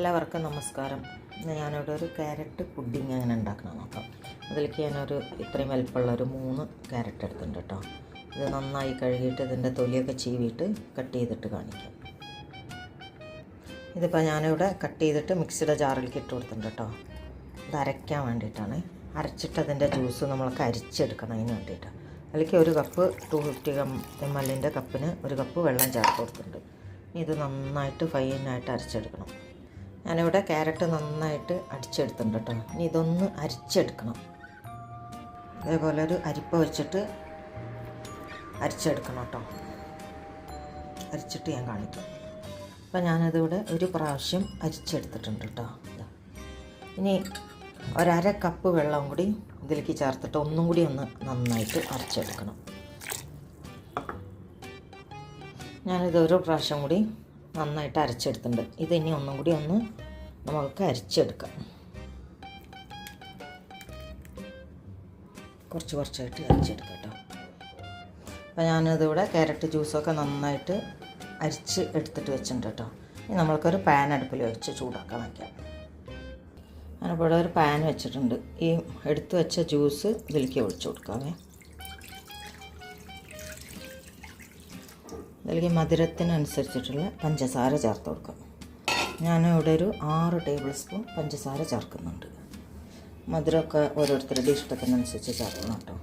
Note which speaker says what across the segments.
Speaker 1: എല്ലാവർക്കും നമസ്കാരം. ഞാനിവിടെ ഒരു ക്യാരറ്റ് പുഡിങ് എങ്ങനെ ഉണ്ടാക്കണം നോക്കാം. അതിലേക്ക് ഞാനൊരു ഇത്രയും വലിപ്പമുള്ള 3 ക്യാരറ്റ് എടുത്തിട്ടുണ്ട് കേട്ടോ. ഇത് നന്നായി കഴുകിയിട്ട് ഇതിൻ്റെ തൊലിയൊക്കെ ചീവിയിട്ട് കട്ട് ചെയ്തിട്ട് കാണിക്കാം. ഇതിപ്പോൾ ഞാനിവിടെ കട്ട് ചെയ്തിട്ട് മിക്സിയുടെ ജാറിലേക്ക് ഇട്ട് കൊടുത്തിട്ടുണ്ട് കേട്ടോ. ഇത് അരയ്ക്കാൻ വേണ്ടിയിട്ടാണ്. അരച്ചിട്ട് അതിൻ്റെ ജ്യൂസ് നമ്മൾക്ക് അരിച്ചെടുക്കണം. അതിന് വേണ്ടിയിട്ടാണ്. അതിലേക്ക് 1 കപ്പ് 250 ml കപ്പിന് 1 കപ്പ് വെള്ളം ചേർത്ത് കൊടുത്തിട്ടുണ്ട്. ഇത് നന്നായിട്ട് ഫൈനായിട്ട് അരച്ചെടുക്കണം. ഞാനിവിടെ ക്യാരറ്റ് നന്നായിട്ട് അടിച്ചെടുത്തിട്ടുണ്ട് കേട്ടോ. ഇനി ഇതൊന്ന് അരിച്ചെടുക്കണം. അതേപോലെ ഒരു അരിപ്പ വെച്ചിട്ട് അരിച്ചെടുക്കണം കേട്ടോ. അരിച്ചിട്ട് ഞാൻ കാണിക്കാം. അപ്പോൾ ഞാനതിവിടെ 1 പ്രാവശ്യം അരിച്ചെടുത്തിട്ടുണ്ട് കേട്ടോ. ഇനി 1/2 കപ്പ് വെള്ളം കൂടി ഇതിലേക്ക് ചേർത്തിട്ട് ഒന്നും കൂടി ഒന്ന് നന്നായിട്ട് അരച്ചെടുക്കണം. ഞാനിത് 1 പ്രാവശ്യം കൂടി നന്നായിട്ട് അരച്ചെടുത്തിട്ടുണ്ട്. ഇതിനി ഒന്നും കൂടി ഒന്ന് നമുക്ക് അരിച്ചെടുക്കാം. കുറച്ചായിട്ട് അരിച്ചെടുക്കാം കേട്ടോ. അപ്പോൾ ഞാനിതിവിടെ ക്യാരറ്റ് ജ്യൂസൊക്കെ നന്നായിട്ട് അരിച്ച് എടുത്തിട്ട് വെച്ചിട്ടുണ്ട് കേട്ടോ. ഇനി നമ്മൾക്കൊരു പാൻ അടുപ്പിൽ വെച്ച് ചൂടാക്കാൻ വയ്ക്കാം. ഞാനിപ്പോൾ ഇവിടെ ഒരു പാൻ വെച്ചിട്ടുണ്ട്. ഈ എടുത്ത് വെച്ച ജ്യൂസ് ഇതിലേക്ക് ഒഴിച്ചു കൊടുക്കാവേ. ഇതിലേക്ക് മധുരത്തിനനുസരിച്ചിട്ടുള്ള പഞ്ചസാര ചേർത്ത് കൊടുക്കാം. ഞാനിവിടെ ഒരു 6 ടേബിൾ സ്പൂൺ പഞ്ചസാര ചേർക്കുന്നുണ്ട്. മധുരമൊക്കെ ഓരോരുത്തരുടെ ഇഷ്ടത്തിനനുസരിച്ച് ചേർക്കണം കേട്ടോ.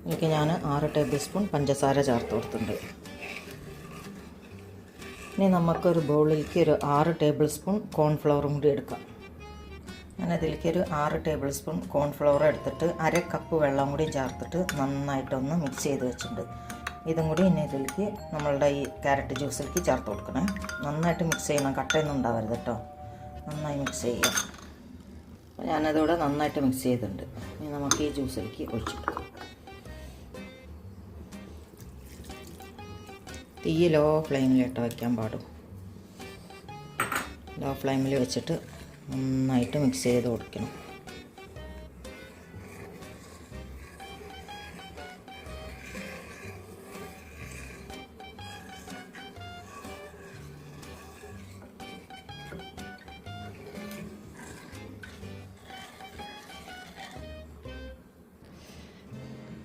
Speaker 1: ഇതിലേക്ക് ഞാൻ 6 ടേബിൾ സ്പൂൺ പഞ്ചസാര ചേർത്ത് കൊടുത്തിട്ടുണ്ട്. ഇനി നമുക്കൊരു ബൗളിലേക്ക് ഒരു 6 ടേബിൾ സ്പൂൺ കോൺഫ്ലവറും കൂടി എടുക്കാം. ഞാനതിലേക്ക് ഒരു 6 ടേബിൾ സ്പൂൺ കോൺഫ്ലവർ എടുത്തിട്ട് 1/2 കപ്പ് വെള്ളം കൂടി ചേർത്തിട്ട് നന്നായിട്ടൊന്ന് മിക്സ് ചെയ്ത് വെച്ചിട്ടുണ്ട്. ഇതും കൂടി ഇനി ഇതിലേക്ക് നമ്മളുടെ ഈ ക്യാരറ്റ് ജ്യൂസിലേക്ക് ചേർത്ത് കൊടുക്കണേ. നന്നായിട്ട് മിക്സ് ചെയ്യണം, കട്ടയൊന്നും ഉണ്ടാവരുത് കേട്ടോ. നന്നായി മിക്സ് ചെയ്യാം. അപ്പോൾ ഞാനതിവിടെ നന്നായിട്ട് മിക്സ് ചെയ്തിട്ടുണ്ട്. ഇനി നമുക്ക് ഈ ജ്യൂസിലേക്ക് ഒഴിച്ചെടുക്കാം. തീ ലോ ഫ്ലെയിമിലിട്ട് വയ്ക്കാൻ പാടും. ലോ ഫ്ലെയിമിൽ വെച്ചിട്ട് നന്നായിട്ട് മിക്സ് ചെയ്ത് കൊടുക്കണം.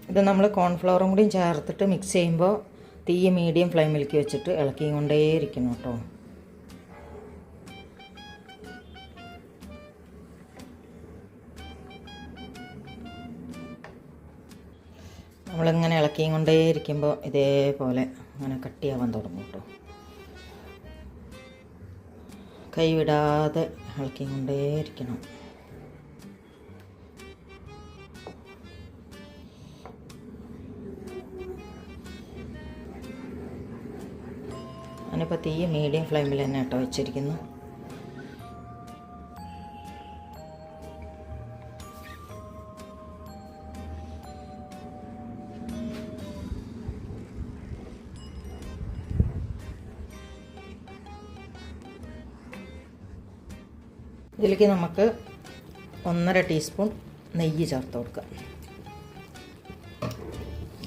Speaker 1: ഇത് നമ്മൾ കോൺഫ്ലവറും കൂടി ചേർത്തിട്ട് മിക്സ് ചെയ്യുമ്പോൾ തീ മീഡിയം ഫ്ലെയിമിലേക്ക് വെച്ചിട്ട് ഇളക്കി കൊണ്ടേയിരിക്കണം കേട്ടോ. നമ്മളിങ്ങനെ ഇളക്കിയും കൊണ്ടേയിരിക്കുമ്പോൾ ഇതേപോലെ അങ്ങനെ കട്ടിയാവാൻ തുടങ്ങും കേട്ടോ. കൈ വിടാതെ ഇളക്കിയും കൊണ്ടേയിരിക്കണം. ഞാനിപ്പോൾ തീ മീഡിയം ഫ്ലെയിമിൽ തന്നെ കേട്ടോ വെച്ചിരിക്കുന്നു. ഇതിലേക്ക് നമുക്ക് 1.5 ടീസ്പൂൺ നെയ്യ് ചേർത്ത് കൊടുക്കാം.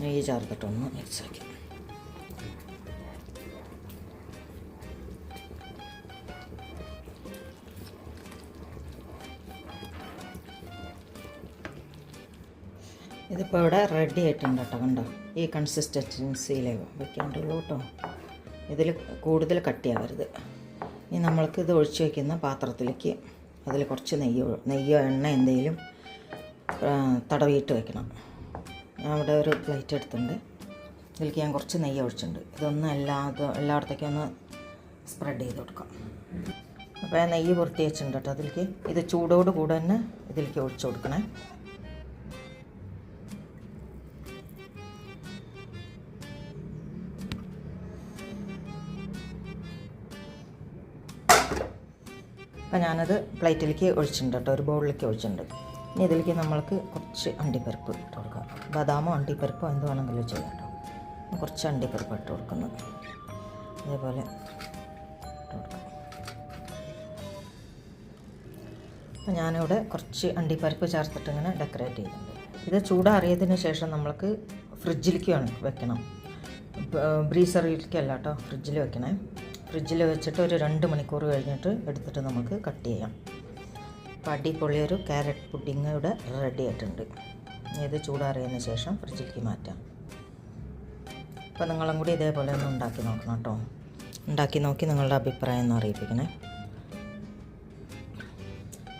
Speaker 1: നെയ്യ് ചേർത്തിട്ടൊന്ന് മിക്സാക്കി. ഇതിപ്പോൾ ഇവിടെ റെഡി ആയിട്ടുണ്ട് കേട്ടോ. കണ്ടോ, ഈ കൺസിസ്റ്റൻസിയിൽ വെക്കാണ്ടുള്ളൂ കേട്ടോ. ഇതിൽ കൂടുതൽ കട്ടിയാവരുത്. ഇനി നമ്മൾക്ക് ഇത് ഒഴിച്ച് വയ്ക്കുന്ന പാത്രത്തിലേക്ക് അതിൽ കുറച്ച് നെയ്യോ എണ്ണ എന്തെങ്കിലും തടവിയിട്ട് വെക്കണം. ഞാൻ ഇവിടെ ഒരു പ്ലേറ്റ് എടുത്തിട്ടുണ്ട്. ഇതിലേക്ക് ഞാൻ കുറച്ച് നെയ്യ് ഒഴിച്ചിട്ടുണ്ട്. ഇതൊന്ന് എല്ലായിടത്തേക്കും ഒന്ന് സ്പ്രെഡ് ചെയ്ത് കൊടുക്കാം. അപ്പോൾ ഞാൻ നെയ്യ് പുരട്ടി വെച്ചിട്ടുണ്ട് കേട്ടോ. അതിലേക്ക് ഇത് ചൂടോട് കൂടെ തന്നെ ഇതിലേക്ക് ഒഴിച്ചു കൊടുക്കണേ. അപ്പോൾ ഞാനത് പ്ലേറ്റിലേക്ക് ഒഴിച്ചിട്ടുണ്ട് കേട്ടോ. ഒരു ബൗളിലേക്ക് ഒഴിച്ചിട്ടുണ്ട്. ഇനി ഇതിലേക്ക് നമ്മൾക്ക് കുറച്ച് അണ്ടിപ്പരിപ്പ് ഇട്ട് കൊടുക്കാം. ബദാമോ അണ്ടിപ്പരിപ്പോ എന്ത് വേണമെങ്കിലും ചെയ്യാം കേട്ടോ. കുറച്ച് അണ്ടിപ്പരിപ്പ് ഇട്ട് കൊടുക്കുന്നത് അതേപോലെ ഇട്ട് കൊടുക്കാം. അപ്പോൾ ഞാനിവിടെ കുറച്ച് അണ്ടിപ്പരിപ്പ് ചേർത്തിട്ട് ഇങ്ങനെ ഡെക്കറേറ്റ് ചെയ്തിട്ടുണ്ട്. ഇത് ചൂടാറിയതിന് ശേഷം നമ്മൾക്ക് ഫ്രിഡ്ജിലേക്ക് വെക്കണം. ബ്രീസറിലേക്കല്ല കേട്ടോ, ഫ്രിഡ്ജിൽ വെക്കണേ. ഫ്രിഡ്ജിൽ വെച്ചിട്ട് ഒരു 2 മണിക്കൂർ കഴിഞ്ഞിട്ട് എടുത്തിട്ട് നമുക്ക് കട്ട് ചെയ്യാം. അപ്പോൾ അടിപൊളിയൊരു ക്യാരറ്റ് പുഡിങ് ഇവിടെ റെഡി ആയിട്ടുണ്ട്. ഇത് ചൂടാറിയതിന് ശേഷം ഫ്രിഡ്ജിലേക്ക് മാറ്റാം. അപ്പോൾ നിങ്ങളും കൂടി ഇതേപോലെ ഒന്ന് ഉണ്ടാക്കി നോക്കണം കേട്ടോ. ഉണ്ടാക്കി നോക്കി നിങ്ങളുടെ അഭിപ്രായം ഒന്ന് അറിയിപ്പിക്കണേ.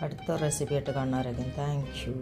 Speaker 1: അടുത്ത റെസിപ്പി ആയിട്ട് കാണുന്നവരേക്കും താങ്ക് യു.